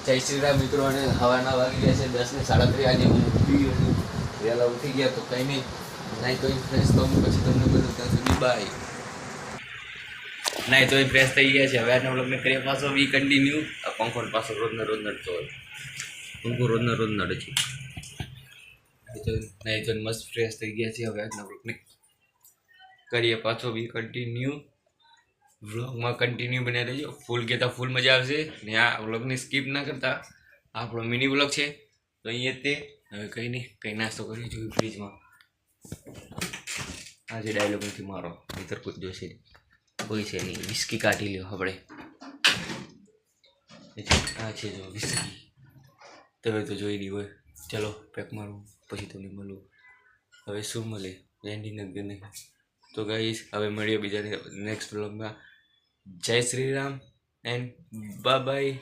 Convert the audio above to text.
જય શ્રી રામ મિત્રો. અને હવાના વાગી ગયા છે 10:37. આજે હું વહેલા ઉઠી ગયા તો કંઈ નહીં, નાઈ તો ફ્રેશ તો પછી તમને બોલું ત્યાં સુધી બાય. નાઈ તો ફ્રેશ થઈ ગયા છે. હવે આજના બ્લોગને કરીએ પાછો વી કન્ટિન્યુ. આ પંખો પાછો રોજના રોજ નડતો હોય, પંખો રોજના રોજ નડે છે. નાઈ તો મસ્ત ફ્રેશ થઈ ગયા છે. હવે આજના બ્લોગને કરીએ પાછો વી કન્ટિન્યુ. વ્લોગમાં કન્ટિન્યુ બને રહેજો. ફૂલ કહેતા ફૂલ મજા આવશે. ને આ વ્લોગને સ્કીપ ના કરતા. આપણો મિની વ્લોગ છે તો અહીંયા તે હવે કંઈ નહીં, કંઈ નાસ્તો કરી જોયું ફ્રીજમાં. આજે ડાયલોગ નથી મારો, નહીતર કોઈ જોશે કોઈ છે નહીં. વિસ્કી કાઢી લ્યો આપણે. આ છે જો વિસ્કી, તમે તો જોઈ નહીં હોય. ચલો પેક મારું, પછી તમને મળું. હવે શું મળે એન્ડિંગ નથી નહીં. તો ગાઈસ હવે મળીએ બીજા નેક્સ્ટ વ્લોગમાં. જય Shri Ram and bye bye.